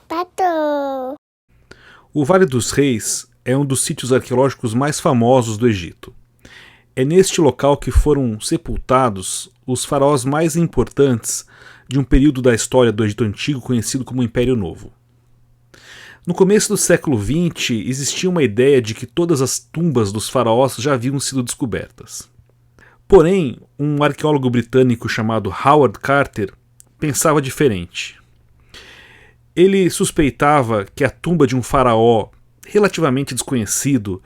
Pato. O Vale dos Reis é um dos sítios arqueológicos mais famosos do Egito. É neste local que foram sepultados os faraós mais importantes de um período da história do Egito Antigo conhecido como Império Novo. No começo do século XX, existia uma ideia de que todas as tumbas dos faraós já haviam sido descobertas. Porém, um arqueólogo britânico chamado Howard Carter pensava diferente. Ele suspeitava que a tumba de um faraó relativamente desconhecido,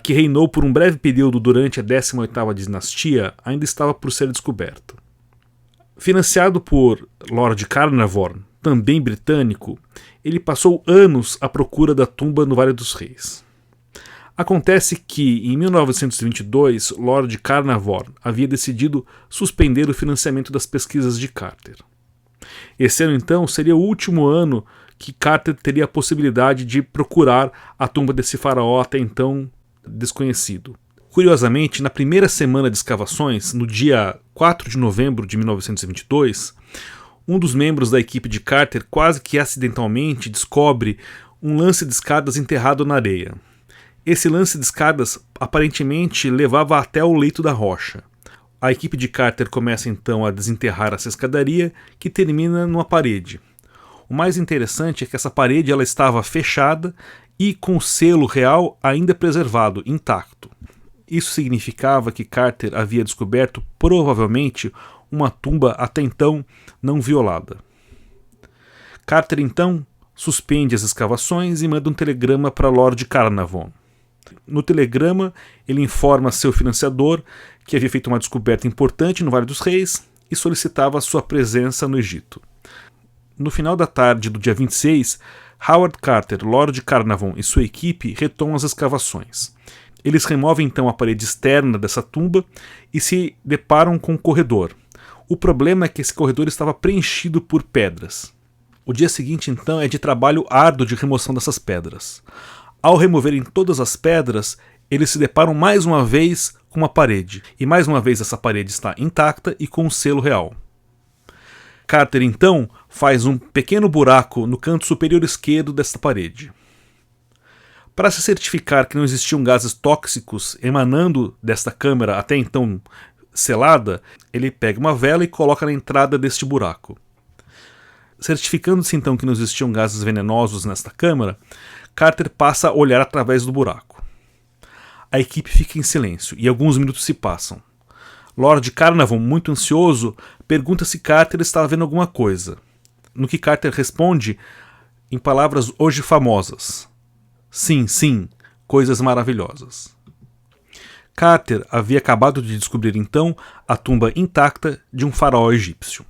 que reinou por um breve período durante a 18ª dinastia, ainda estava por ser descoberta. Financiado por Lord Carnarvon, também britânico, ele passou anos à procura da tumba no Vale dos Reis. Acontece que, em 1922, Lord Carnarvon havia decidido suspender o financiamento das pesquisas de Carter. Esse ano, então, seria o último ano que Carter teria a possibilidade de procurar a tumba desse faraó até então desconhecido. Curiosamente, na primeira semana de escavações, no dia 4 de novembro de 1922, um dos membros da equipe de Carter quase que acidentalmente descobre um lance de escadas enterrado na areia. Esse lance de escadas aparentemente levava até o leito da rocha. A equipe de Carter começa então a desenterrar essa escadaria, que termina numa parede. O mais interessante é que essa parede ela estava fechada e com o selo real ainda preservado, intacto. Isso significava que Carter havia descoberto, provavelmente, uma tumba até então não violada. Carter então suspende as escavações e manda um telegrama para Lord Carnarvon. No telegrama, ele informa seu financiador que havia feito uma descoberta importante no Vale dos Reis e solicitava sua presença no Egito. No final da tarde do dia 26, Howard Carter, Lord Carnarvon e sua equipe retomam as escavações. Eles removem então a parede externa dessa tumba e se deparam com um corredor. O problema é que esse corredor estava preenchido por pedras. O dia seguinte então é de trabalho árduo de remoção dessas pedras. Ao removerem todas as pedras, eles se deparam mais uma vez com uma parede. E mais uma vez essa parede está intacta e com um selo real. Carter então faz um pequeno buraco no canto superior esquerdo desta parede. Para se certificar que não existiam gases tóxicos emanando desta câmara até então selada, ele pega uma vela e coloca na entrada deste buraco. Certificando-se então que não existiam gases venenosos nesta câmara, Carter passa a olhar através do buraco. A equipe fica em silêncio e alguns minutos se passam. Lord Carnarvon, muito ansioso, pergunta se Carter estava vendo alguma coisa. No que Carter responde em palavras hoje famosas: "Sim, sim, coisas maravilhosas." Carter havia acabado de descobrir então a tumba intacta de um faraó egípcio.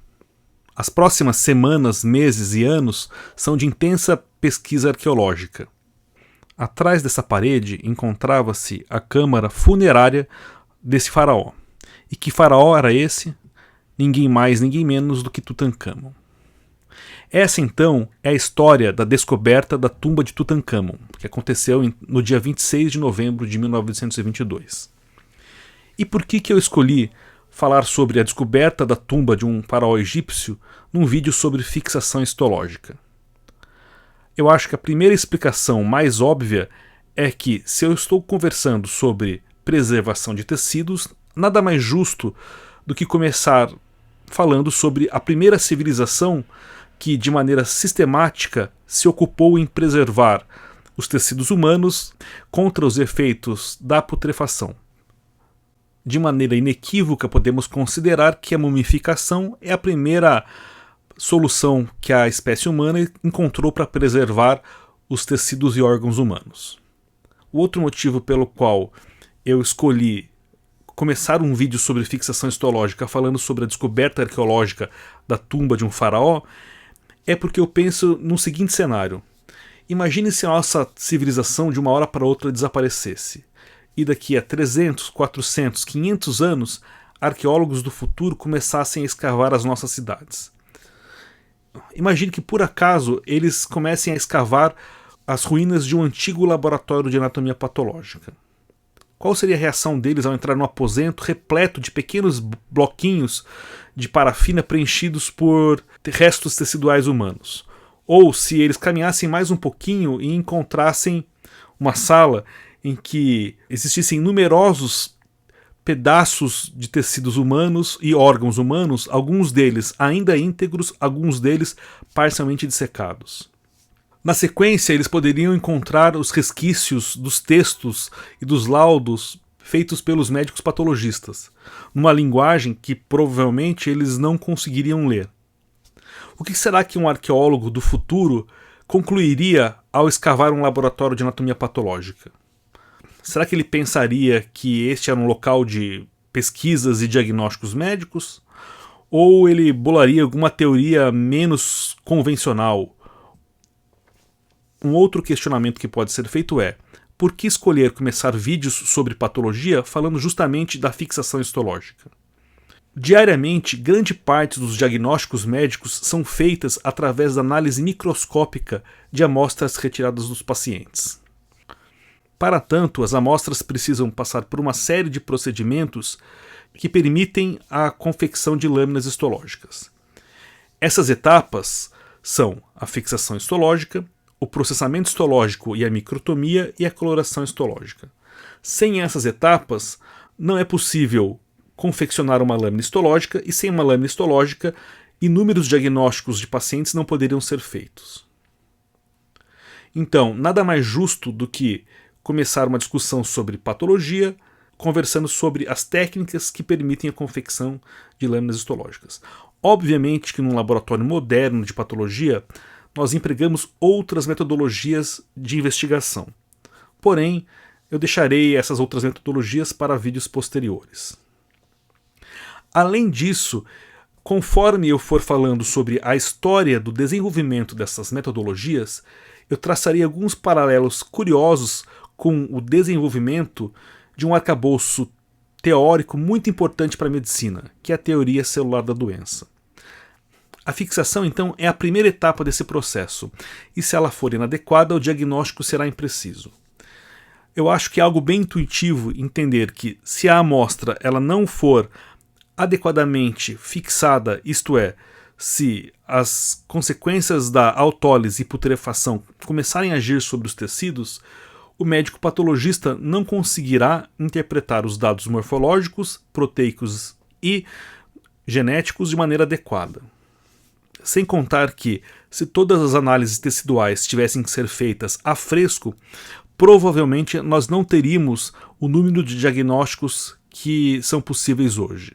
As próximas semanas, meses e anos são de intensa pesquisa arqueológica. Atrás dessa parede encontrava-se a câmara funerária desse faraó. E que faraó era esse? Ninguém mais, ninguém menos do que Tutancâmon. Essa, então, é a história da descoberta da tumba de Tutancâmon, que aconteceu no dia 26 de novembro de 1922. E por que eu escolhi falar sobre a descoberta da tumba de um faraó egípcio num vídeo sobre fixação histológica? Eu acho que a primeira explicação mais óbvia é que, se eu estou conversando sobre preservação de tecidos, nada mais justo do que começar falando sobre a primeira civilização que, de maneira sistemática, se ocupou em preservar os tecidos humanos contra os efeitos da putrefação. De maneira inequívoca, podemos considerar que a mumificação é a primeira solução que a espécie humana encontrou para preservar os tecidos e órgãos humanos. O outro motivo pelo qual eu escolhi começar um vídeo sobre fixação histológica falando sobre a descoberta arqueológica da tumba de um faraó é porque eu penso no seguinte cenário. Imagine se a nossa civilização de uma hora para outra desaparecesse. E daqui a 300, 400, 500 anos, arqueólogos do futuro começassem a escavar as nossas cidades. Imagine que por acaso eles comecem a escavar as ruínas de um antigo laboratório de anatomia patológica. Qual seria a reação deles ao entrar num aposento repleto de pequenos bloquinhos de parafina preenchidos por restos teciduais humanos? ou se eles caminhassem mais um pouquinho e encontrassem uma sala em que existissem numerosos pedaços de tecidos humanos e órgãos humanos, alguns deles ainda íntegros, alguns deles parcialmente dissecados. Na sequência, eles poderiam encontrar os resquícios dos textos e dos laudos feitos pelos médicos patologistas, numa linguagem que provavelmente eles não conseguiriam ler. O que será que um arqueólogo do futuro concluiria ao escavar um laboratório de anatomia patológica? Será que ele pensaria que este era um local de pesquisas e diagnósticos médicos? Ou ele bolaria alguma teoria menos convencional? Um outro questionamento que pode ser feito é: por que escolher começar vídeos sobre patologia falando justamente da fixação histológica? Diariamente, grande parte dos diagnósticos médicos são feitas através da análise microscópica de amostras retiradas dos pacientes. Para tanto, as amostras precisam passar por uma série de procedimentos que permitem a confecção de lâminas histológicas. Essas etapas são a fixação histológica, o processamento histológico e a microtomia e a coloração histológica. Sem essas etapas, não é possível confeccionar uma lâmina histológica, e sem uma lâmina histológica, inúmeros diagnósticos de pacientes não poderiam ser feitos. Então, nada mais justo do que começar uma discussão sobre patologia, conversando sobre as técnicas que permitem a confecção de lâminas histológicas. Obviamente que num laboratório moderno de patologia, nós empregamos outras metodologias de investigação. Porém, eu deixarei essas outras metodologias para vídeos posteriores. Além disso, conforme eu for falando sobre a história do desenvolvimento dessas metodologias, eu traçarei alguns paralelos curiosos com o desenvolvimento de um arcabouço teórico muito importante para a medicina, que é a teoria celular da doença. A fixação, então, é a primeira etapa desse processo, e se ela for inadequada, o diagnóstico será impreciso. Eu acho que é algo bem intuitivo entender que, se a amostra ela não for adequadamente fixada, isto é, se as consequências da autólise e putrefação começarem a agir sobre os tecidos, o médico patologista não conseguirá interpretar os dados morfológicos, proteicos e genéticos de maneira adequada. Sem contar que, se todas as análises teciduais tivessem que ser feitas a fresco, provavelmente nós não teríamos o número de diagnósticos que são possíveis hoje.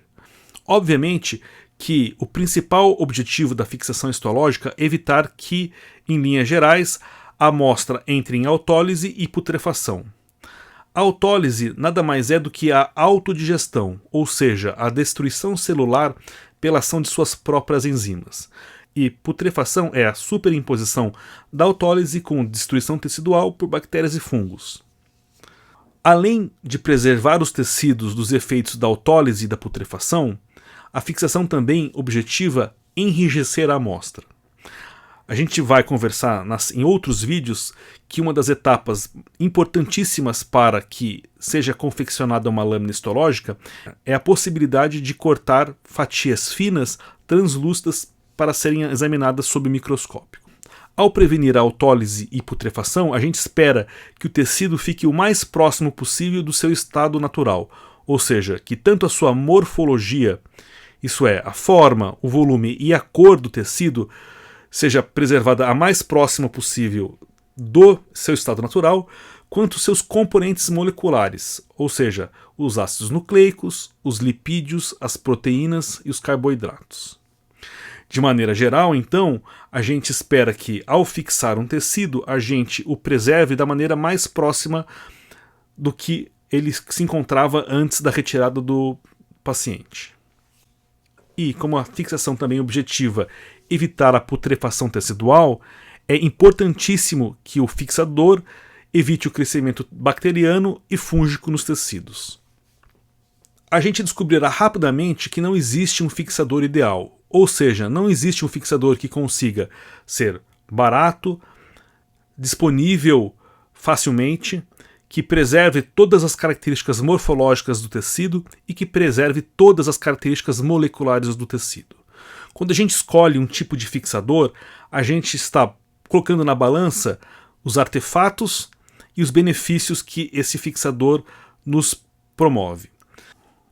Obviamente que o principal objetivo da fixação histológica é evitar que, em linhas gerais, a amostra entre em autólise e putrefação. A autólise nada mais é do que a autodigestão, ou seja, a destruição celular pela ação de suas próprias enzimas. E putrefação é a superimposição da autólise com destruição tecidual por bactérias e fungos. Além de preservar os tecidos dos efeitos da autólise e da putrefação, a fixação também objetiva enrijecer a amostra. A gente vai conversar em outros vídeos que uma das etapas importantíssimas para que seja confeccionada uma lâmina histológica é a possibilidade de cortar fatias finas, translúcidas, para serem examinadas sob o microscópio. Ao prevenir a autólise e putrefação, a gente espera que o tecido fique o mais próximo possível do seu estado natural, ou seja, que tanto a sua morfologia, isso é, a forma, o volume e a cor do tecido, seja preservada a mais próxima possível do seu estado natural, quanto seus componentes moleculares, ou seja, os ácidos nucleicos, os lipídios, as proteínas e os carboidratos. De maneira geral, então, a gente espera que, ao fixar um tecido, a gente o preserve da maneira mais próxima do que ele se encontrava antes da retirada do paciente. E, como a fixação também objetiva evitar a putrefação tecidual, é importantíssimo que o fixador evite o crescimento bacteriano e fúngico nos tecidos. A gente descobrirá rapidamente que não existe um fixador ideal, ou seja, não existe um fixador que consiga ser barato, disponível facilmente, que preserve todas as características morfológicas do tecido e que preserve todas as características moleculares do tecido. Quando a gente escolhe um tipo de fixador, a gente está colocando na balança os artefatos e os benefícios que esse fixador nos promove.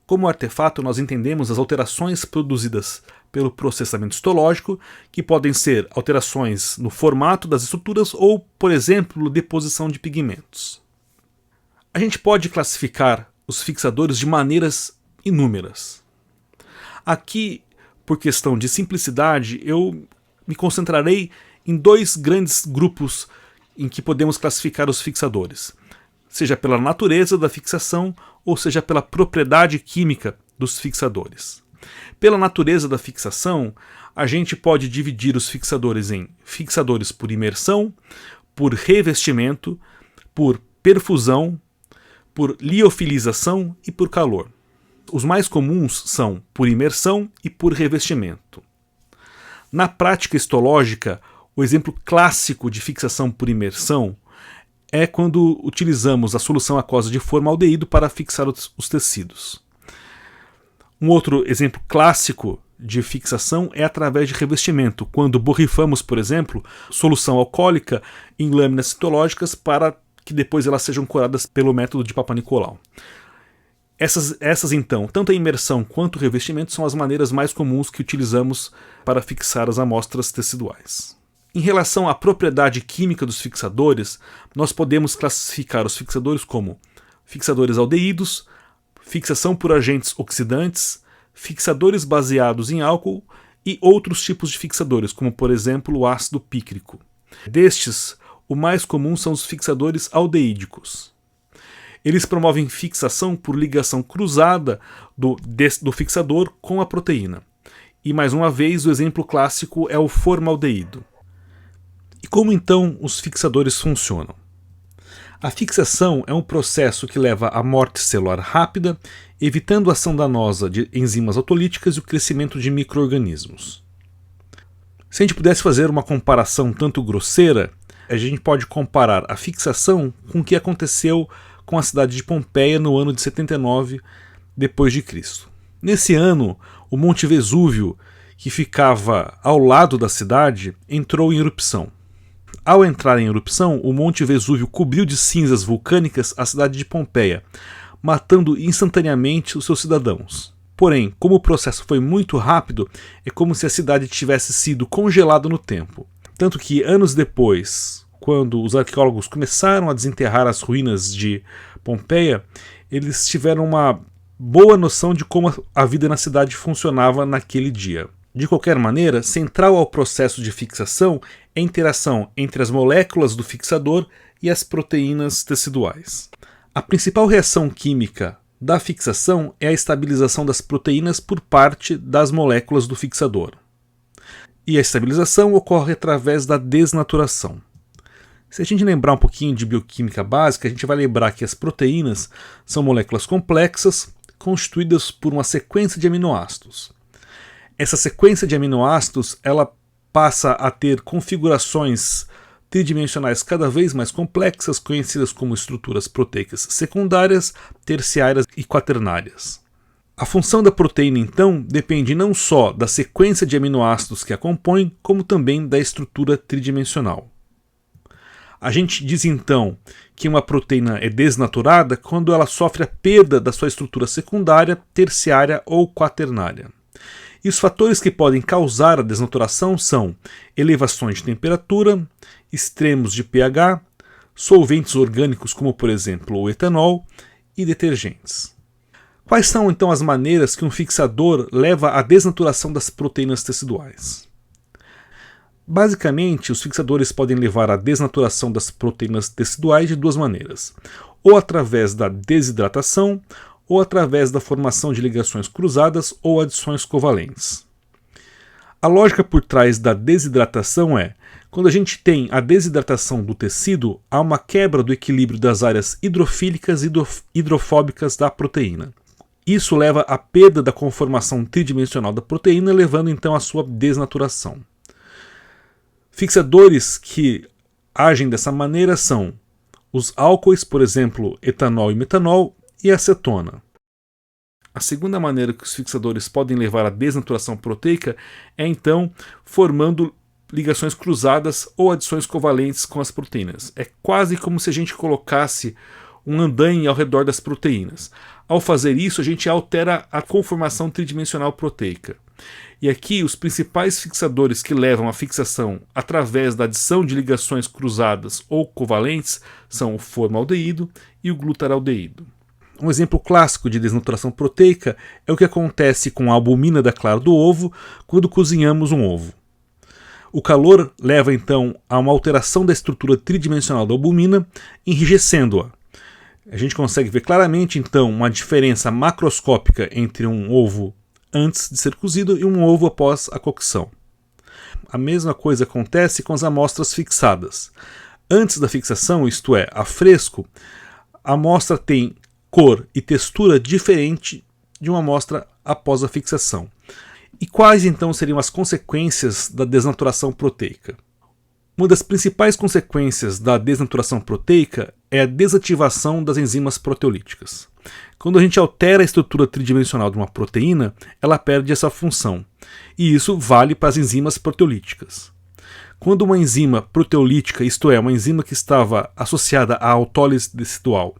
Como artefato, nós entendemos as alterações produzidas pelo processamento histológico, que podem ser alterações no formato das estruturas ou, por exemplo, deposição de pigmentos. A gente pode classificar os fixadores de maneiras inúmeras. Aqui, por questão de simplicidade, eu me concentrarei em dois grandes grupos em que podemos classificar os fixadores, seja pela natureza da fixação ou seja pela propriedade química dos fixadores. Pela natureza da fixação, a gente pode dividir os fixadores em fixadores por imersão, por revestimento, por perfusão, por liofilização e por calor. Os mais comuns são por imersão e por revestimento. Na prática histológica, o exemplo clássico de fixação por imersão é quando utilizamos a solução aquosa de formaldeído para fixar os tecidos. Um outro exemplo clássico de fixação é através de revestimento, quando borrifamos, por exemplo, solução alcoólica em lâminas citológicas para que depois elas sejam curadas pelo método de Papanicolau. Essas então, tanto a imersão quanto o revestimento são as maneiras mais comuns que utilizamos para fixar as amostras teciduais. Em relação à propriedade química dos fixadores, nós podemos classificar os fixadores como fixadores aldeídos, fixação por agentes oxidantes, fixadores baseados em álcool e outros tipos de fixadores, como por exemplo o ácido pícrico. Destes, o mais comum são os fixadores aldeídicos. Eles promovem fixação por ligação cruzada do fixador com a proteína. E mais uma vez, o exemplo clássico é o formaldeído. E como então os fixadores funcionam? A fixação é um processo que leva à morte celular rápida, evitando a ação danosa de enzimas autolíticas e o crescimento de micro-organismos. Se a gente pudesse fazer uma comparação tanto grosseira, a gente pode comparar a fixação com o que aconteceu com a cidade de Pompeia no ano de 79 d.C. Nesse ano, o Monte Vesúvio, que ficava ao lado da cidade, entrou em erupção. Ao entrar em erupção, o Monte Vesúvio cobriu de cinzas vulcânicas a cidade de Pompeia, matando instantaneamente os seus cidadãos. Porém, como o processo foi muito rápido, é como se a cidade tivesse sido congelada no tempo. Tanto que, anos depois, quando os arqueólogos começaram a desenterrar as ruínas de Pompeia, eles tiveram uma boa noção de como a vida na cidade funcionava naquele dia. De qualquer maneira, central ao processo de fixação é a interação entre as moléculas do fixador e as proteínas teciduais. A principal reação química da fixação é a estabilização das proteínas por parte das moléculas do fixador. E a estabilização ocorre através da desnaturação. Se a gente lembrar um pouquinho de bioquímica básica, a gente vai lembrar que as proteínas são moléculas complexas constituídas por uma sequência de aminoácidos. Essa sequência de aminoácidos ela passa a ter configurações tridimensionais cada vez mais complexas, conhecidas como estruturas proteicas secundárias, terciárias e quaternárias. A função da proteína, então, depende não só da sequência de aminoácidos que a compõem, como também da estrutura tridimensional. A gente diz então que uma proteína é desnaturada quando ela sofre a perda da sua estrutura secundária, terciária ou quaternária. E os fatores que podem causar a desnaturação são elevações de temperatura, extremos de pH, solventes orgânicos como por exemplo o etanol e detergentes. Quais são então as maneiras que um fixador leva à desnaturação das proteínas teciduais? Basicamente, os fixadores podem levar à desnaturação das proteínas teciduais de duas maneiras, ou através da desidratação, ou através da formação de ligações cruzadas ou adições covalentes. A lógica por trás da desidratação é, quando a gente tem a desidratação do tecido, há uma quebra do equilíbrio das áreas hidrofílicas e hidrofóbicas da proteína. Isso leva à perda da conformação tridimensional da proteína, levando então à sua desnaturação. Fixadores que agem dessa maneira são os álcoois, por exemplo, etanol e metanol, e acetona. A segunda maneira que os fixadores podem levar à desnaturação proteica é então formando ligações cruzadas ou adições covalentes com as proteínas. É quase como se a gente colocasse um andaime ao redor das proteínas. Ao fazer isso, a gente altera a conformação tridimensional proteica. E aqui, os principais fixadores que levam à fixação através da adição de ligações cruzadas ou covalentes são o formaldeído e o glutaraldeído. Um exemplo clássico de desnaturação proteica é o que acontece com a albumina da clara do ovo quando cozinhamos um ovo. O calor leva então a uma alteração da estrutura tridimensional da albumina, enrijecendo-a. A gente consegue ver claramente então uma diferença macroscópica entre um ovo antes de ser cozido e um ovo após a cocção. A mesma coisa acontece com as amostras fixadas. Antes da fixação, isto é, a fresco, a amostra tem cor e textura diferente de uma amostra após a fixação. E quais então seriam as consequências da desnaturação proteica? Uma das principais consequências da desnaturação proteica é a desativação das enzimas proteolíticas. Quando a gente altera a estrutura tridimensional de uma proteína, ela perde essa função. E isso vale para as enzimas proteolíticas. Quando uma enzima proteolítica, isto é, uma enzima que estava associada à autólise tecidual,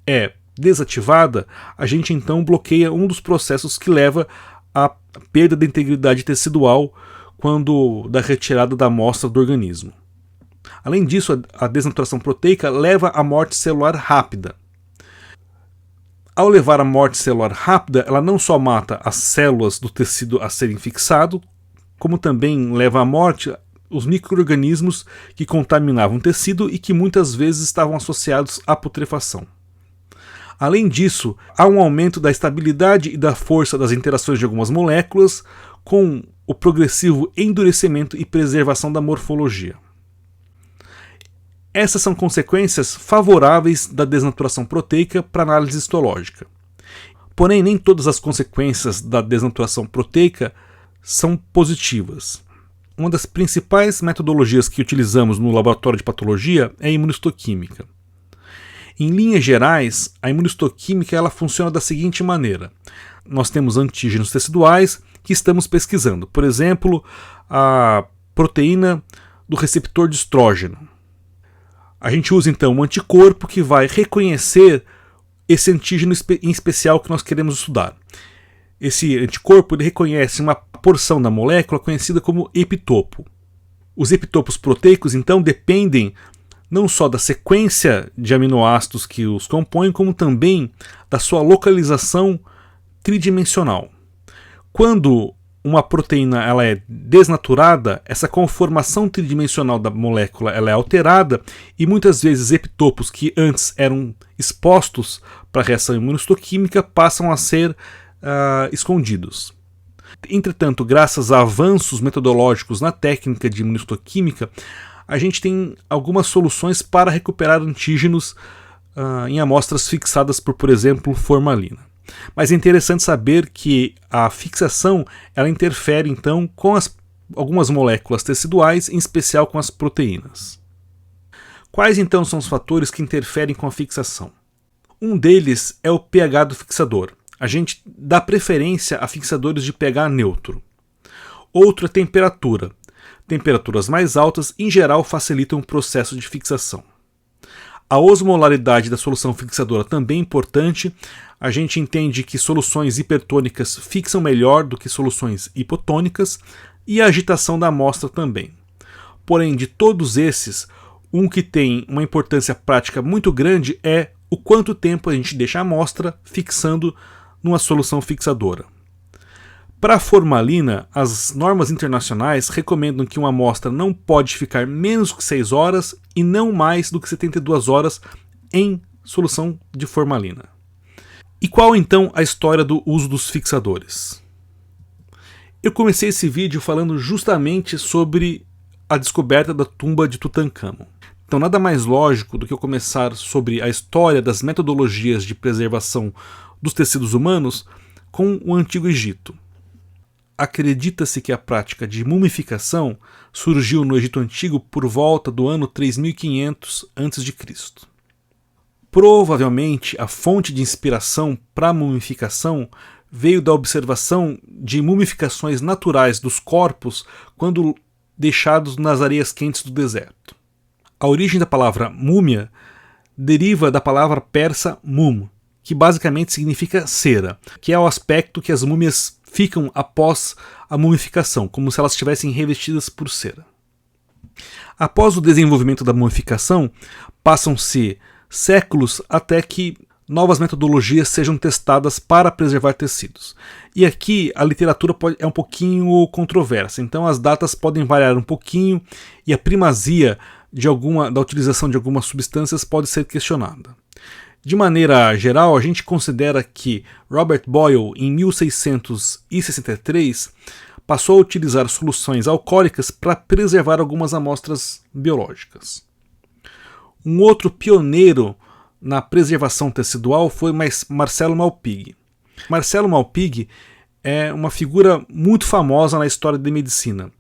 é desativada, a gente então bloqueia um dos processos que leva à perda da integridade tecidual quando da retirada da amostra do organismo. Além disso, a desnaturação proteica leva à morte celular rápida. Ao levar à morte celular rápida, ela não só mata as células do tecido a serem fixado, como também leva à morte os micro-organismos que contaminavam o tecido e que muitas vezes estavam associados à putrefação. Além disso, há um aumento da estabilidade e da força das interações de algumas moléculas, com o progressivo endurecimento e preservação da morfologia. Essas são consequências favoráveis da desnaturação proteica para análise histológica. Porém, nem todas as consequências da desnaturação proteica são positivas. Uma das principais metodologias que utilizamos no laboratório de patologia é a imunistoquímica. Em linhas gerais, a imunistoquímica ela funciona da seguinte maneira. Nós temos antígenos teciduais que estamos pesquisando. Por exemplo, a proteína do receptor de estrógeno. A gente usa então um anticorpo que vai reconhecer esse antígeno em especial que nós queremos estudar. Esse anticorpo ele reconhece uma porção da molécula conhecida como epitopo. Os epitopos proteicos então dependem não só da sequência de aminoácidos que os compõem, como também da sua localização tridimensional. Quando uma proteína ela é desnaturada, essa conformação tridimensional da molécula ela é alterada e muitas vezes epitopos que antes eram expostos para a reação imunistoquímica passam a ser escondidos. Entretanto, graças a avanços metodológicos na técnica de imunistoquímica, a gente tem algumas soluções para recuperar antígenos em amostras fixadas por exemplo, formalina. Mas é interessante saber que a fixação ela interfere então com algumas moléculas teciduais, em especial com as proteínas. Quais então são os fatores que interferem com a fixação? Um deles é o pH do fixador. A gente dá preferência a fixadores de pH neutro. Outro é a temperatura. Temperaturas mais altas, em geral, facilitam o processo de fixação. A osmolaridade da solução fixadora também é importante. A gente entende que soluções hipertônicas fixam melhor do que soluções hipotônicas e a agitação da amostra também. Porém, de todos esses, um que tem uma importância prática muito grande é o quanto tempo a gente deixa a amostra fixando numa solução fixadora. Para a formalina, as normas internacionais recomendam que uma amostra não pode ficar menos que 6 horas e não mais do que 72 horas em solução de formalina. E qual então a história do uso dos fixadores? Eu comecei esse vídeo falando justamente sobre a descoberta da tumba de Tutancâmon. Então nada mais lógico do que eu começar sobre a história das metodologias de preservação dos tecidos humanos com o Antigo Egito. Acredita-se que a prática de mumificação surgiu no Egito Antigo por volta do ano 3500 a.C. Provavelmente a fonte de inspiração para a mumificação veio da observação de mumificações naturais dos corpos quando deixados nas areias quentes do deserto. A origem da palavra múmia deriva da palavra persa mum, que basicamente significa cera, que é o aspecto que as múmias ficam após a mumificação, como se elas estivessem revestidas por cera. Após o desenvolvimento da mumificação, passam-se séculos até que novas metodologias sejam testadas para preservar tecidos. E aqui a literatura é um pouquinho controversa, então as datas podem variar um pouquinho e a primazia da utilização de algumas substâncias pode ser questionada. De maneira geral, a gente considera que Robert Boyle, em 1663, passou a utilizar soluções alcoólicas para preservar algumas amostras biológicas. Um outro pioneiro na preservação tecidual foi Marcelo Malpighi. Marcelo Malpighi é uma figura muito famosa na história da medicina.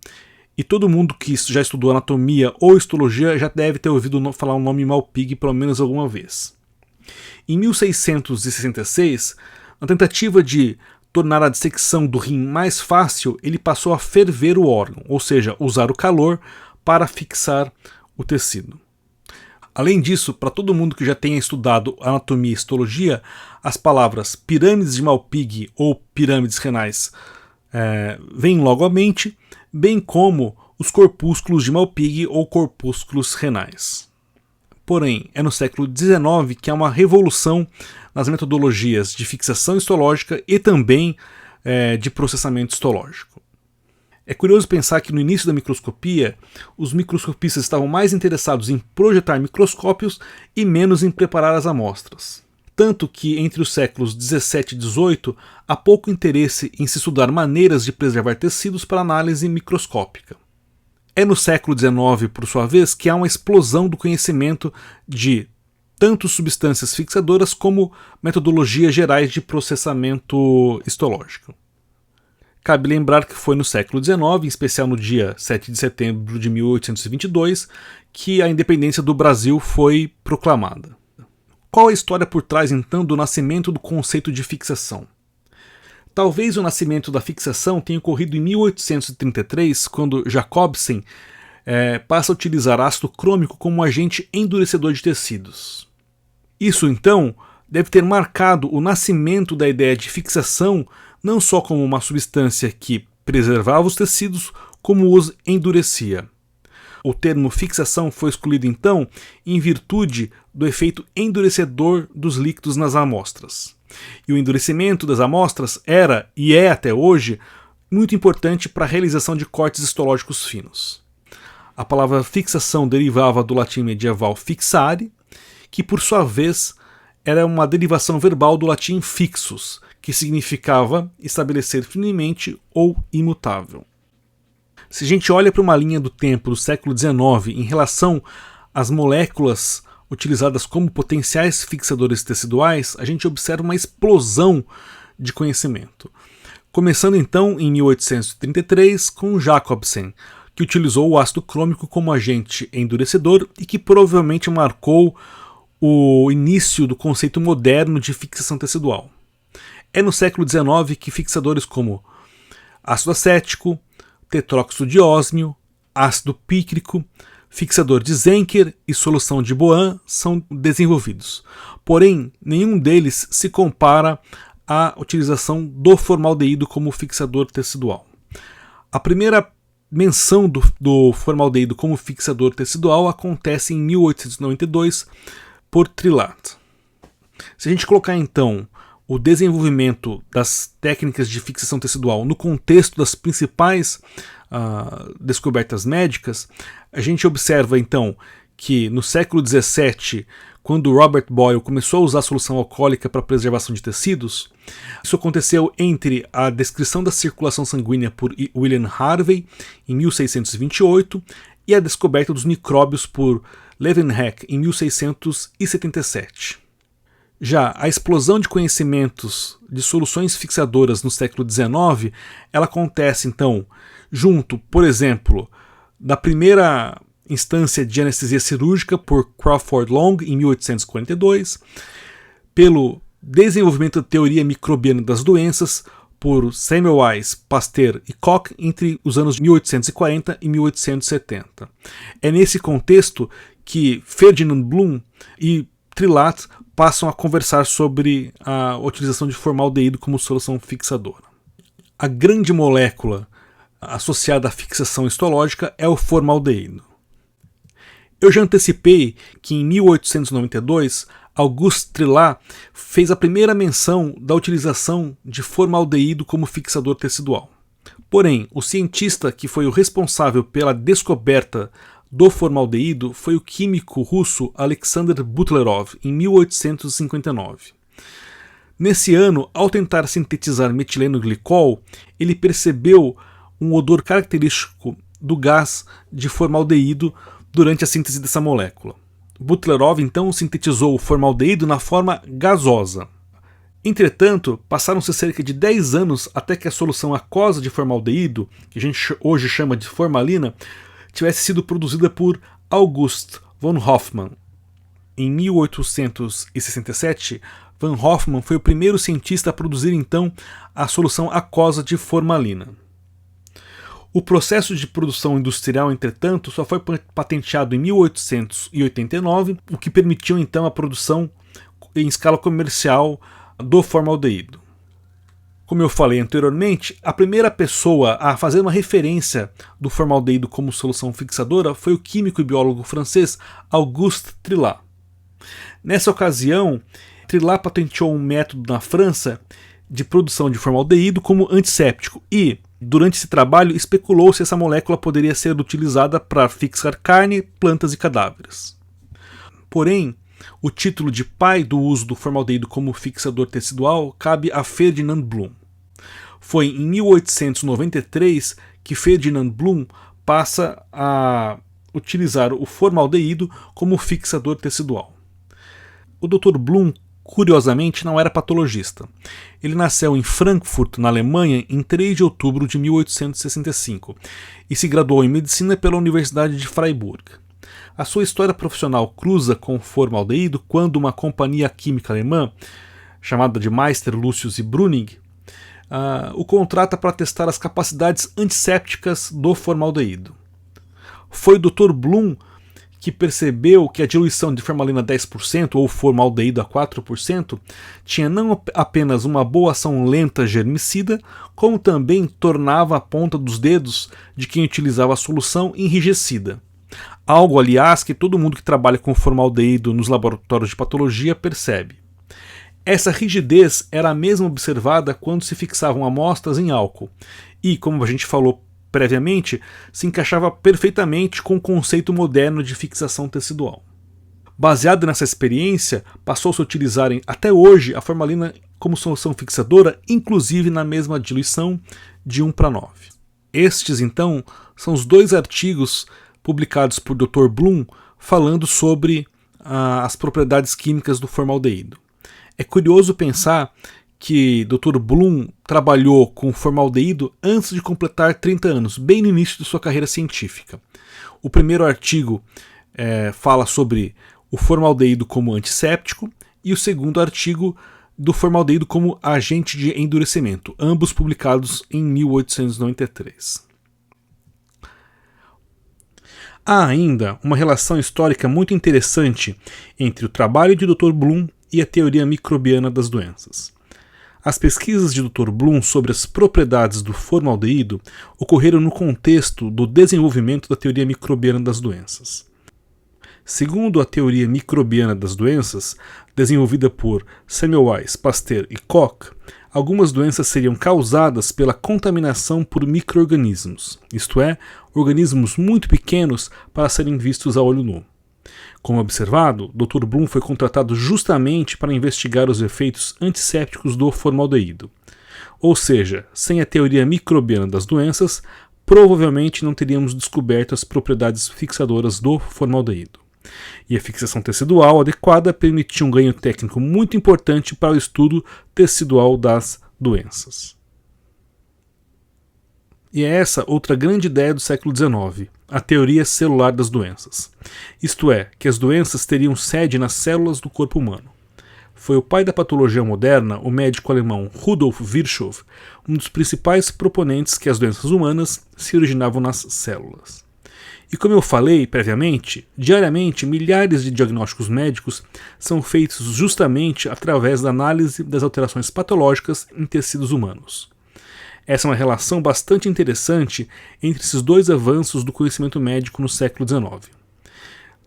E todo mundo que já estudou anatomia ou histologia já deve ter ouvido falar o nome Malpighi pelo menos alguma vez. Em 1666, na tentativa de tornar a dissecção do rim mais fácil, ele passou a ferver o órgão, ou seja, usar o calor para fixar o tecido. Além disso, para todo mundo que já tenha estudado anatomia e histologia, as palavras pirâmides de Malpighi ou pirâmides renais vêm logo à mente, bem como os corpúsculos de Malpighi ou corpúsculos renais. Porém, é no século XIX que há uma revolução nas metodologias de fixação histológica e também de processamento histológico. É curioso pensar que no início da microscopia, os microscopistas estavam mais interessados em projetar microscópios e menos em preparar as amostras. Tanto que entre os séculos 17 e 18 há pouco interesse em se estudar maneiras de preservar tecidos para análise microscópica. É no século XIX, por sua vez, que há uma explosão do conhecimento de tanto substâncias fixadoras como metodologias gerais de processamento histológico. Cabe lembrar que foi no século XIX, em especial no dia 7 de setembro de 1822, que a independência do Brasil foi proclamada. Qual a história por trás, então, do nascimento do conceito de fixação? Talvez o nascimento da fixação tenha ocorrido em 1833, quando Jacobsen passa a utilizar ácido crômico como agente endurecedor de tecidos. Isso, então, deve ter marcado o nascimento da ideia de fixação não só como uma substância que preservava os tecidos, como os endurecia. O termo fixação foi escolhido, então, em virtude do efeito endurecedor dos líquidos nas amostras. E o endurecimento das amostras era, e é até hoje, muito importante para a realização de cortes histológicos finos. A palavra fixação derivava do latim medieval fixare, que por sua vez era uma derivação verbal do latim fixus, que significava estabelecer firmemente ou imutável. Se a gente olha para uma linha do tempo do século XIX em relação às moléculas utilizadas como potenciais fixadores teciduais, a gente observa uma explosão de conhecimento. Começando então em 1833 com Jacobsen, que utilizou o ácido crômico como agente endurecedor e que provavelmente marcou o início do conceito moderno de fixação tecidual. É no século XIX que fixadores como ácido acético, tetróxido de ósmio, ácido pícrico, fixador de Zenker e solução de Bohn são desenvolvidos. Porém, nenhum deles se compara à utilização do formaldeído como fixador tecidual. A primeira menção do formaldeído como fixador tecidual acontece em 1892 por Trillat. Se a gente colocar então o desenvolvimento das técnicas de fixação tecidual no contexto das principais descobertas médicas, a gente observa então que no século XVII, quando Robert Boyle começou a usar a solução alcoólica para a preservação de tecidos, isso aconteceu entre a descrição da circulação sanguínea por William Harvey, em 1628, e a descoberta dos micróbios por Leeuwenhoek, em 1677. Já a explosão de conhecimentos de soluções fixadoras no século XIX, ela acontece então junto, por exemplo, da primeira instância de anestesia cirúrgica por Crawford Long em 1842, pelo desenvolvimento da teoria microbiana das doenças por Semmelweis, Pasteur e Koch entre os anos 1840 e 1870. É nesse contexto que Ferdinand Bloom e Trilat passam a conversar sobre a utilização de formaldeído como solução fixadora. A grande molécula associada à fixação histológica é o formaldeído. Eu já antecipei que em 1892 Auguste Trilat fez a primeira menção da utilização de formaldeído como fixador tecidual. Porém, o cientista que foi o responsável pela descoberta do formaldeído foi o químico russo Alexander Butlerov, em 1859. Nesse ano, ao tentar sintetizar metileno glicol, ele percebeu um odor característico do gás de formaldeído durante a síntese dessa molécula. Butlerov então sintetizou o formaldeído na forma gasosa. Entretanto, passaram-se cerca de 10 anos até que a solução aquosa de formaldeído, que a gente hoje chama de formalina, tivesse sido produzida por August von Hofmann. Em 1867, von Hofmann foi o primeiro cientista a produzir então a solução aquosa de formalina. O processo de produção industrial, entretanto, só foi patenteado em 1889, o que permitiu então a produção em escala comercial do formaldeído. Como eu falei anteriormente, a primeira pessoa a fazer uma referência do formaldeído como solução fixadora foi o químico e biólogo francês Auguste Trilat. Nessa ocasião, Trilat patenteou um método na França de produção de formaldeído como antisséptico e, durante esse trabalho, especulou se essa molécula poderia ser utilizada para fixar carne, plantas e cadáveres. Porém, o título de pai do uso do formaldeído como fixador tecidual cabe a Ferdinand Bloom. Foi em 1893 que Ferdinand Bloom passa a utilizar o formaldeído como fixador tecidual. O Dr. Bloom, curiosamente, não era patologista. Ele nasceu em Frankfurt, na Alemanha, em 3 de outubro de 1865 e se graduou em medicina pela Universidade de Freiburg. A sua história profissional cruza com o formaldeído quando uma companhia química alemã, chamada de Meister, Lucius e Brüning, o contrata para testar as capacidades antissépticas do formaldeído. Foi o Dr. Bloom que percebeu que a diluição de formalina 10% ou formaldeído a 4% tinha não apenas uma boa ação lenta germicida, como também tornava a ponta dos dedos de quem utilizava a solução enrijecida. Algo, aliás, que todo mundo que trabalha com formaldeído nos laboratórios de patologia percebe. Essa rigidez era a mesma observada quando se fixavam amostras em álcool e, como a gente falou previamente, se encaixava perfeitamente com o conceito moderno de fixação tecidual. Baseado nessa experiência, passou-se a utilizar até hoje a formalina como solução fixadora, inclusive na mesma diluição de 1:9. Estes, então, são os 2 artigos publicados por Dr. Bloom falando sobre as propriedades químicas do formaldeído. É curioso pensar que Dr. Bloom trabalhou com formaldeído antes de completar 30 anos, bem no início de sua carreira científica. O primeiro artigo fala sobre o formaldeído como antisséptico e o segundo artigo do formaldeído como agente de endurecimento, ambos publicados em 1893. Há ainda uma relação histórica muito interessante entre o trabalho de Dr. Bloom e a teoria microbiana das doenças. As pesquisas de Dr. Bloom sobre as propriedades do formaldeído ocorreram no contexto do desenvolvimento da teoria microbiana das doenças. Segundo a teoria microbiana das doenças, desenvolvida por Semmelweis, Pasteur e Koch, algumas doenças seriam causadas pela contaminação por micro-organismos, isto é, organismos muito pequenos para serem vistos a olho nu. Como observado, Dr. Bloom foi contratado justamente para investigar os efeitos antissépticos do formaldeído. Ou seja, sem a teoria microbiana das doenças, provavelmente não teríamos descoberto as propriedades fixadoras do formaldeído. E a fixação tecidual adequada permitia um ganho técnico muito importante para o estudo tecidual das doenças. E é essa outra grande ideia do século XIX, a teoria celular das doenças. Isto é, que as doenças teriam sede nas células do corpo humano. Foi o pai da patologia moderna, o médico alemão Rudolf Virchow, um dos principais proponentes que as doenças humanas se originavam nas células. E como eu falei previamente, diariamente milhares de diagnósticos médicos são feitos justamente através da análise das alterações patológicas em tecidos humanos. Essa é uma relação bastante interessante entre esses dois avanços do conhecimento médico no século XIX.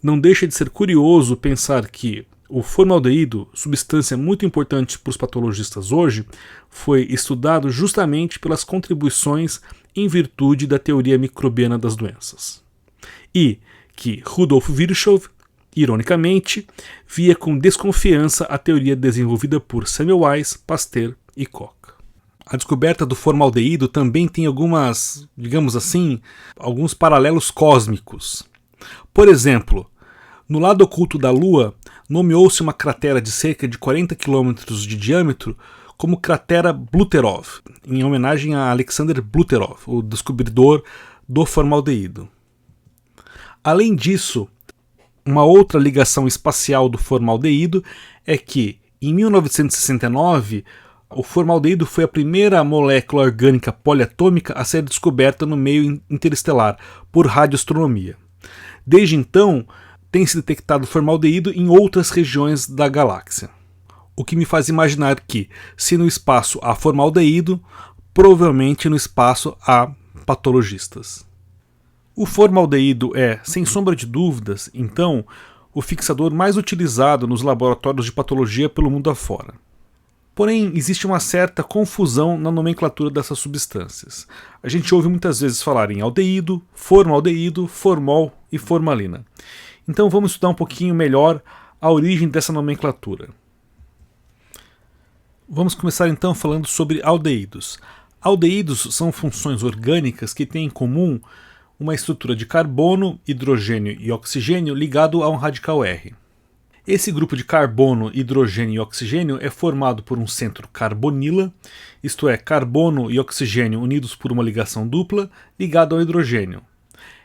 Não deixa de ser curioso pensar que o formaldeído, substância muito importante para os patologistas hoje, foi estudado justamente pelas contribuições em virtude da teoria microbiana das doenças. E que Rudolf Virchow, ironicamente, via com desconfiança a teoria desenvolvida por Semmelweis, Pasteur e Koch. A descoberta do formaldeído também tem alguns paralelos cósmicos. Por exemplo, no lado oculto da Lua, nomeou-se uma cratera de cerca de 40 km de diâmetro como cratera Bluterov, em homenagem a Alexander Bluterov, o descobridor do formaldeído. Além disso, uma outra ligação espacial do formaldeído é que, em 1969, o formaldeído foi a primeira molécula orgânica poliatômica a ser descoberta no meio interestelar por radioastronomia. Desde então, tem se detectado formaldeído em outras regiões da galáxia. O que me faz imaginar que, se no espaço há formaldeído, provavelmente no espaço há patologistas. O formaldeído é, sem sombra de dúvidas, então, o fixador mais utilizado nos laboratórios de patologia pelo mundo afora. Porém, existe uma certa confusão na nomenclatura dessas substâncias. A gente ouve muitas vezes falar em aldeído, formol e formalina. Então vamos estudar um pouquinho melhor a origem dessa nomenclatura. Vamos começar então falando sobre aldeídos. Aldeídos são funções orgânicas que têm em comum uma estrutura de carbono, hidrogênio e oxigênio ligado a um radical R. Esse grupo de carbono, hidrogênio e oxigênio é formado por um centro carbonila, isto é, carbono e oxigênio unidos por uma ligação dupla ligado ao hidrogênio.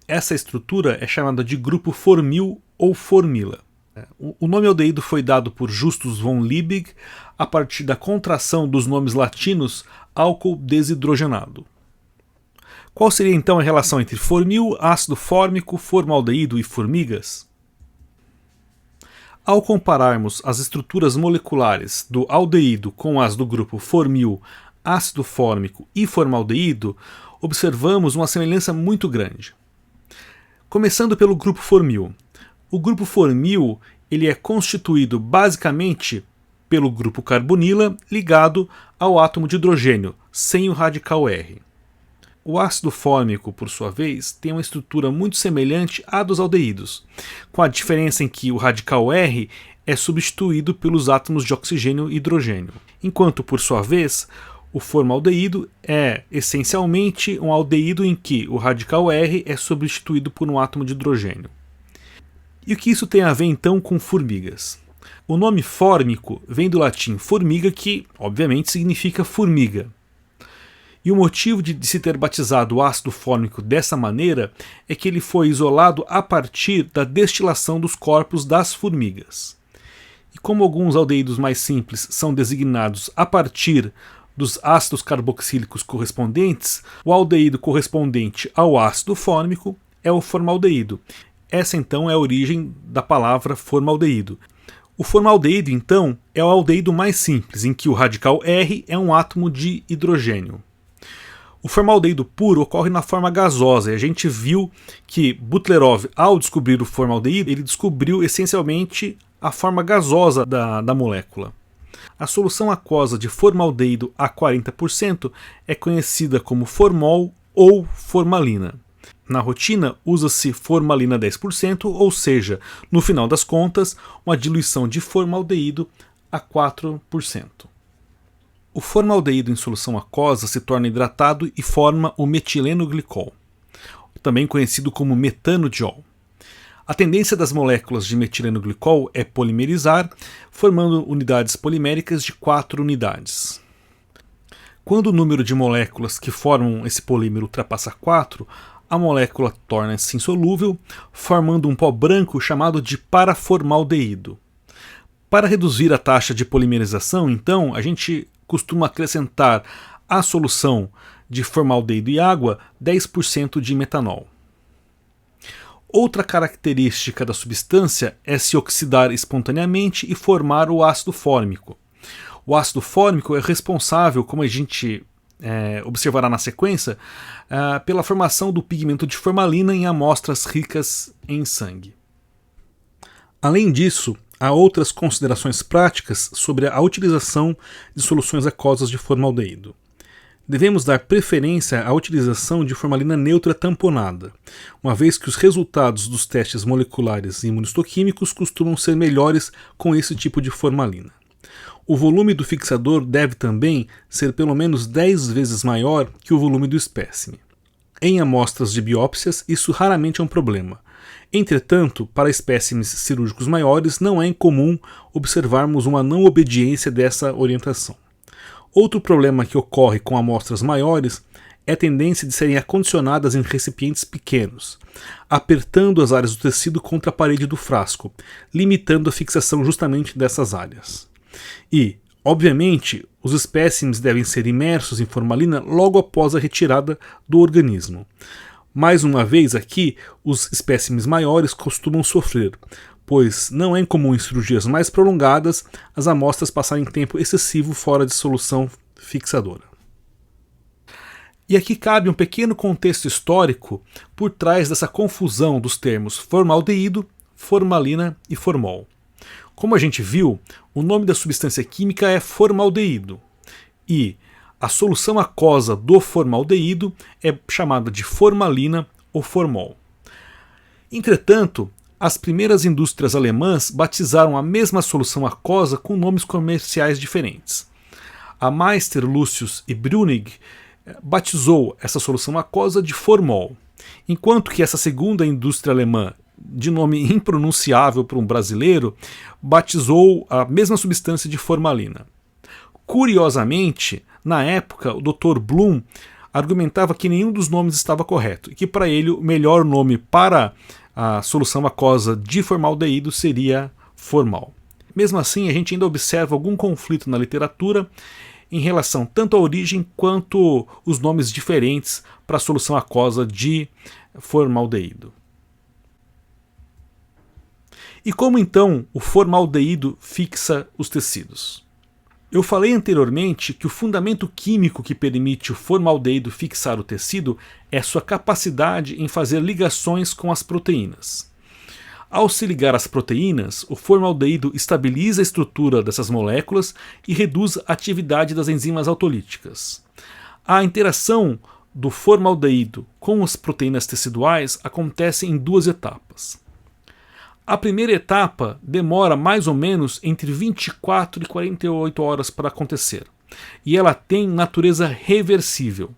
Essa estrutura é chamada de grupo formil ou formila. O nome aldeído foi dado por Justus von Liebig a partir da contração dos nomes latinos álcool desidrogenado. Qual seria então a relação entre formil, ácido fórmico, formaldeído e formigas? Ao compararmos as estruturas moleculares do aldeído com as do grupo formil, ácido fórmico e formaldeído, observamos uma semelhança muito grande. Começando pelo grupo formil. O grupo formil ele é constituído basicamente pelo grupo carbonila ligado ao átomo de hidrogênio, sem o radical R. O ácido fórmico, por sua vez, tem uma estrutura muito semelhante à dos aldeídos, com a diferença em que o radical R é substituído pelos átomos de oxigênio e hidrogênio, enquanto, por sua vez, o formaldeído é essencialmente um aldeído em que o radical R é substituído por um átomo de hidrogênio. E o que isso tem a ver então com formigas? O nome fórmico vem do latim formiga, que obviamente significa formiga. E o motivo de se ter batizado o ácido fórmico dessa maneira é que ele foi isolado a partir da destilação dos corpos das formigas. E como alguns aldeídos mais simples são designados a partir dos ácidos carboxílicos correspondentes, o aldeído correspondente ao ácido fórmico é o formaldeído. Essa então é a origem da palavra formaldeído. O formaldeído então é o aldeído mais simples, em que o radical R é um átomo de hidrogênio. O formaldeído puro ocorre na forma gasosa, e a gente viu que Butlerov, ao descobrir o formaldeído, ele descobriu essencialmente a forma gasosa da molécula. A solução aquosa de formaldeído a 40% é conhecida como formol ou formalina. Na rotina, usa-se formalina 10%, ou seja, no final das contas, uma diluição de formaldeído a 4%. O formaldeído em solução aquosa se torna hidratado e forma o metileno-glicol, também conhecido como metanodiol. A tendência das moléculas de metileno-glicol é polimerizar, formando unidades poliméricas de 4 unidades. Quando o número de moléculas que formam esse polímero ultrapassa 4, a molécula torna-se insolúvel, formando um pó branco chamado de paraformaldeído. Para reduzir a taxa de polimerização, então, a gente costuma acrescentar à solução de formaldeído e água 10% de metanol. Outra característica da substância é se oxidar espontaneamente e formar o ácido fórmico. O ácido fórmico é responsável, como a gente observará na sequência, pela formação do pigmento de formalina em amostras ricas em sangue. Além disso, há outras considerações práticas sobre a utilização de soluções aquosas de formaldeído. Devemos dar preferência à utilização de formalina neutra tamponada, uma vez que os resultados dos testes moleculares e imunistoquímicos costumam ser melhores com esse tipo de formalina. O volume do fixador deve também ser pelo menos 10 vezes maior que o volume do espécime. Em amostras de biópsias, isso raramente é um problema. Entretanto, para espécimes cirúrgicos maiores, não é incomum observarmos uma não obediência dessa orientação. Outro problema que ocorre com amostras maiores é a tendência de serem acondicionadas em recipientes pequenos, apertando as áreas do tecido contra a parede do frasco, limitando a fixação justamente dessas áreas. E, obviamente, os espécimes devem ser imersos em formalina logo após a retirada do organismo. Mais uma vez aqui, os espécimes maiores costumam sofrer, pois não é incomum em cirurgias mais prolongadas as amostras passarem tempo excessivo fora de solução fixadora. E aqui cabe um pequeno contexto histórico por trás dessa confusão dos termos formaldeído, formalina e formol. Como a gente viu, o nome da substância química é formaldeído e a solução aquosa do formaldeído é chamada de formalina ou formol. Entretanto, as primeiras indústrias alemãs batizaram a mesma solução aquosa com nomes comerciais diferentes. A Meister, Lucius e Brüning batizou essa solução aquosa de formol, enquanto que essa segunda indústria alemã, de nome impronunciável para um brasileiro, batizou a mesma substância de formalina. Curiosamente, na época, o Dr. Blum argumentava que nenhum dos nomes estava correto e que para ele o melhor nome para a solução aquosa de formaldeído seria formol. Mesmo assim, a gente ainda observa algum conflito na literatura em relação tanto à origem quanto os nomes diferentes para a solução aquosa de formaldeído. E como então o formaldeído fixa os tecidos? Eu falei anteriormente que o fundamento químico que permite o formaldeído fixar o tecido é sua capacidade em fazer ligações com as proteínas. Ao se ligar às proteínas, o formaldeído estabiliza a estrutura dessas moléculas e reduz a atividade das enzimas autolíticas. A interação do formaldeído com as proteínas teciduais acontece em duas etapas. A primeira etapa demora mais ou menos entre 24 e 48 horas para acontecer, e ela tem natureza reversível.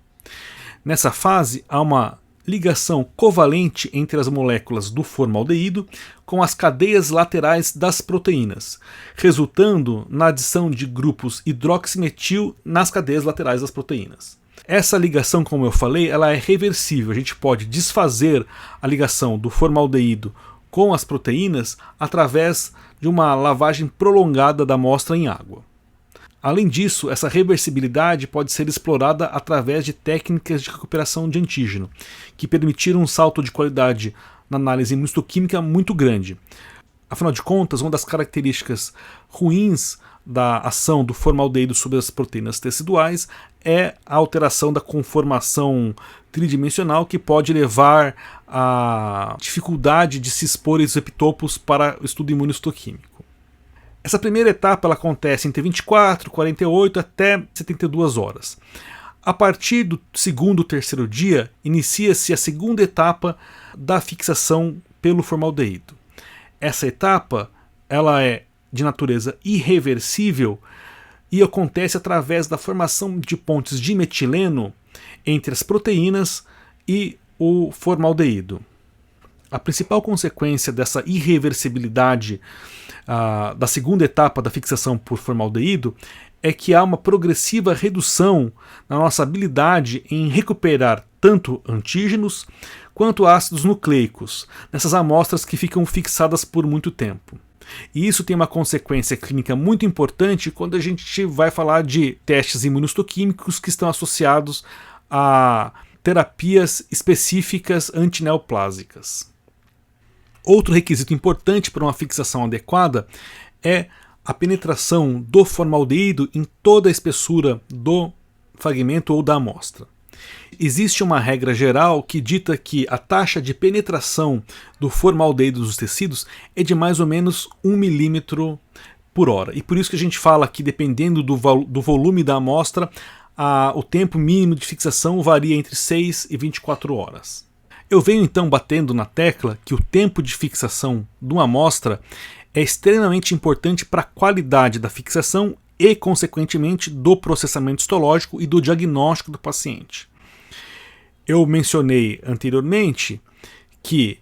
Nessa fase, há uma ligação covalente entre as moléculas do formaldeído com as cadeias laterais das proteínas, resultando na adição de grupos hidroximetil nas cadeias laterais das proteínas. Essa ligação, como eu falei, ela é reversível. A gente pode desfazer a ligação do formaldeído com as proteínas através de uma lavagem prolongada da amostra em água. Além disso, essa reversibilidade pode ser explorada através de técnicas de recuperação de antígeno, que permitiram um salto de qualidade na análise imunistoquímica muito grande. Afinal de contas, uma das características ruins da ação do formaldeído sobre as proteínas teciduais é a alteração da conformação tridimensional, que pode levar à dificuldade de se expor esses epitopos para o estudo imunistoquímico. Essa primeira etapa ela acontece entre 24, 48 até 72 horas. A partir do segundo ou terceiro dia, inicia-se a segunda etapa da fixação pelo formaldeído. Essa etapa ela é de natureza irreversível e acontece através da formação de pontes de metileno entre as proteínas e o formaldeído. A principal consequência dessa irreversibilidade da segunda etapa da fixação por formaldeído é que há uma progressiva redução na nossa habilidade em recuperar tanto antígenos quanto ácidos nucleicos nessas amostras que ficam fixadas por muito tempo. E isso tem uma consequência clínica muito importante quando a gente vai falar de testes imunistoquímicos que estão associados a terapias específicas antineoplásicas. Outro requisito importante para uma fixação adequada é a penetração do formaldeído em toda a espessura do fragmento ou da amostra. Existe uma regra geral que dita que a taxa de penetração do formaldeído dos tecidos é de mais ou menos 1 milímetro por hora. E por isso que a gente fala que, dependendo do volume da amostra, o tempo mínimo de fixação varia entre 6 e 24 horas. Eu venho então batendo na tecla que o tempo de fixação de uma amostra é extremamente importante para a qualidade da fixação e, consequentemente, do processamento histológico e do diagnóstico do paciente. Eu mencionei anteriormente que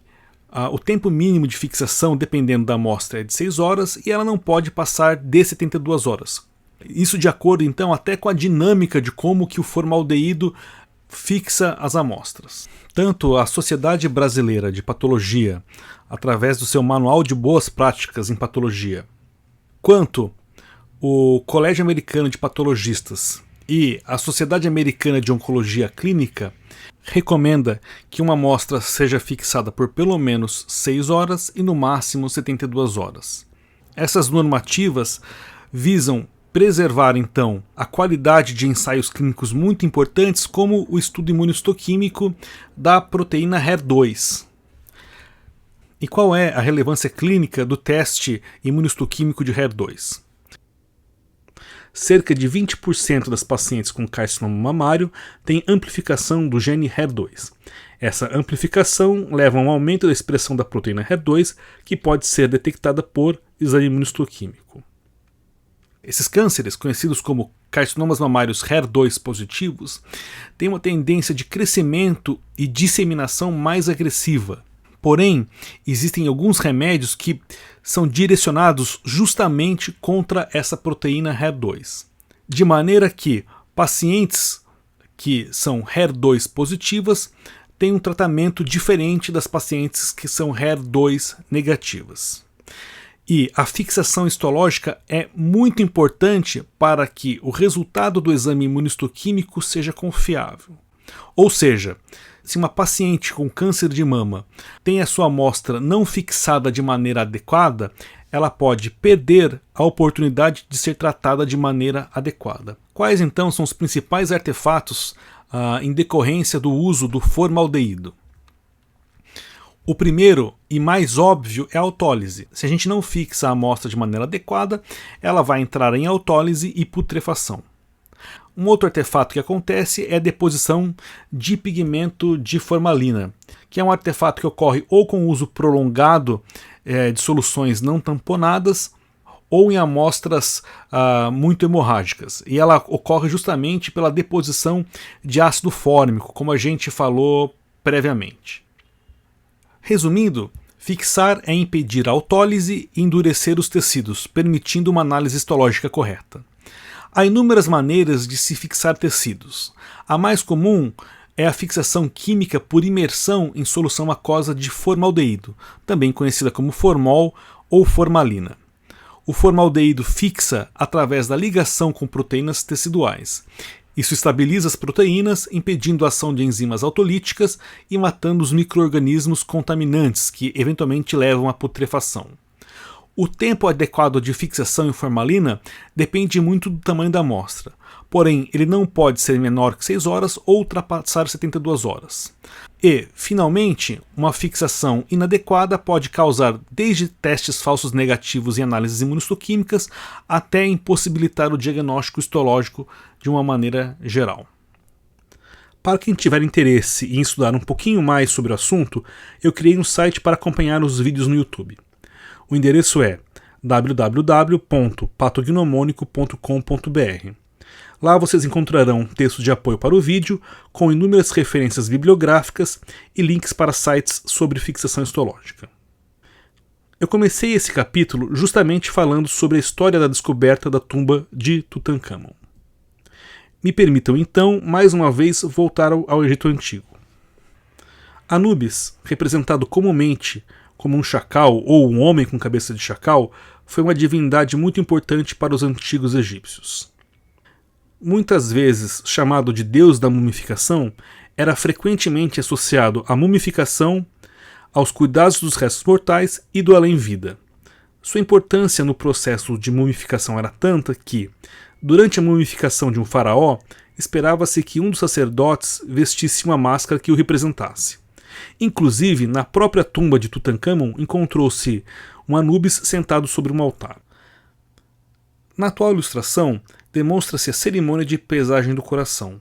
o tempo mínimo de fixação, dependendo da amostra, é de 6 horas e ela não pode passar de 72 horas. Isso de acordo, então, até com a dinâmica de como que o formaldeído fixa as amostras. Tanto a Sociedade Brasileira de Patologia, através do seu Manual de Boas Práticas em Patologia, quanto o Colégio Americano de Patologistas e a Sociedade Americana de Oncologia Clínica recomenda que uma amostra seja fixada por pelo menos 6 horas e no máximo 72 horas. Essas normativas visam preservar, então, a qualidade de ensaios clínicos muito importantes, como o estudo imunistoquímico da proteína HER2. E qual é a relevância clínica do teste imunistoquímico de HER2? Cerca de 20% das pacientes com carcinoma mamário têm amplificação do gene HER2. Essa amplificação leva a um aumento da expressão da proteína HER2, que pode ser detectada por exame imunistoquímico. Esses cânceres, conhecidos como carcinomas mamários HER2 positivos, têm uma tendência de crescimento e disseminação mais agressiva. Porém, existem alguns remédios que são direcionados justamente contra essa proteína HER2. De maneira que pacientes que são HER2 positivas têm um tratamento diferente das pacientes que são HER2 negativas. E a fixação histológica é muito importante para que o resultado do exame imunistoquímico seja confiável. Ou seja, se uma paciente com câncer de mama tem a sua amostra não fixada de maneira adequada, ela pode perder a oportunidade de ser tratada de maneira adequada. Quais então são os principais artefatos em decorrência do uso do formaldeído? O primeiro e mais óbvio é a autólise. Se a gente não fixa a amostra de maneira adequada, ela vai entrar em autólise e putrefação. Um outro artefato que acontece é a deposição de pigmento de formalina, que é um artefato que ocorre ou com o uso prolongado de soluções não tamponadas ou em amostras muito hemorrágicas. E ela ocorre justamente pela deposição de ácido fórmico, como a gente falou previamente. Resumindo, fixar é impedir a autólise e endurecer os tecidos, permitindo uma análise histológica correta. Há inúmeras maneiras de se fixar tecidos. A mais comum é a fixação química por imersão em solução aquosa de formaldeído, também conhecida como formol ou formalina. O formaldeído fixa através da ligação com proteínas teciduais. Isso estabiliza as proteínas, impedindo a ação de enzimas autolíticas e matando os micro-organismos contaminantes que eventualmente levam à putrefação. O tempo adequado de fixação em formalina depende muito do tamanho da amostra, porém ele não pode ser menor que 6 horas ou ultrapassar 72 horas. E, finalmente, uma fixação inadequada pode causar desde testes falsos negativos em análises imunistoquímicas até impossibilitar o diagnóstico histológico de uma maneira geral. Para quem tiver interesse em estudar um pouquinho mais sobre o assunto, eu criei um site para acompanhar os vídeos no YouTube. O endereço é www.patognomônico.com.br. Lá vocês encontrarão textos de apoio para o vídeo, com inúmeras referências bibliográficas e links para sites sobre fixação histológica. Eu comecei esse capítulo justamente falando sobre a história da descoberta da tumba de Tutancâmon. Me permitam então, mais uma vez, voltar ao Egito Antigo. Anubis, representado comumente como um chacal ou um homem com cabeça de chacal, foi uma divindade muito importante para os antigos egípcios. Muitas vezes chamado de deus da mumificação, era frequentemente associado à mumificação, aos cuidados dos restos mortais e do além-vida. Sua importância no processo de mumificação era tanta que, durante a mumificação de um faraó, esperava-se que um dos sacerdotes vestisse uma máscara que o representasse. Inclusive, na própria tumba de Tutancâmon encontrou-se um Anubis sentado sobre um altar. Na atual ilustração, demonstra-se a cerimônia de pesagem do coração,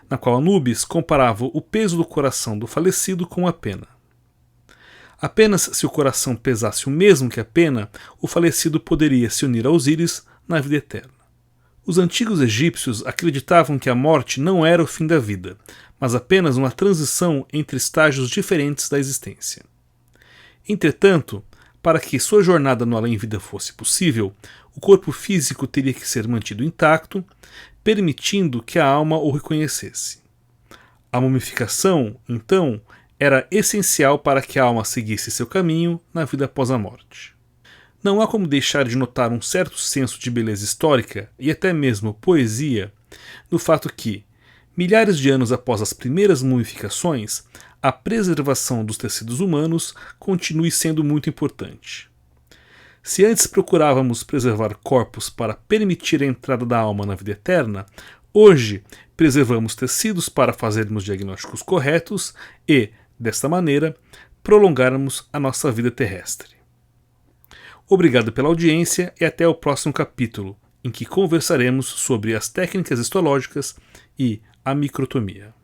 na qual Anubis comparava o peso do coração do falecido com a pena. Apenas se o coração pesasse o mesmo que a pena, o falecido poderia se unir a Osíris na vida eterna. Os antigos egípcios acreditavam que a morte não era o fim da vida, mas apenas uma transição entre estágios diferentes da existência. Entretanto, para que sua jornada no além-vida fosse possível, o corpo físico teria que ser mantido intacto, permitindo que a alma o reconhecesse. A mumificação, então, era essencial para que a alma seguisse seu caminho na vida após a morte. Não há como deixar de notar um certo senso de beleza histórica e até mesmo poesia no fato que, milhares de anos após as primeiras mumificações, a preservação dos tecidos humanos continue sendo muito importante. Se antes procurávamos preservar corpos para permitir a entrada da alma na vida eterna, hoje preservamos tecidos para fazermos diagnósticos corretos e, desta maneira, prolongarmos a nossa vida terrestre. Obrigado pela audiência e até o próximo capítulo, em que conversaremos sobre as técnicas histológicas e a microtomia.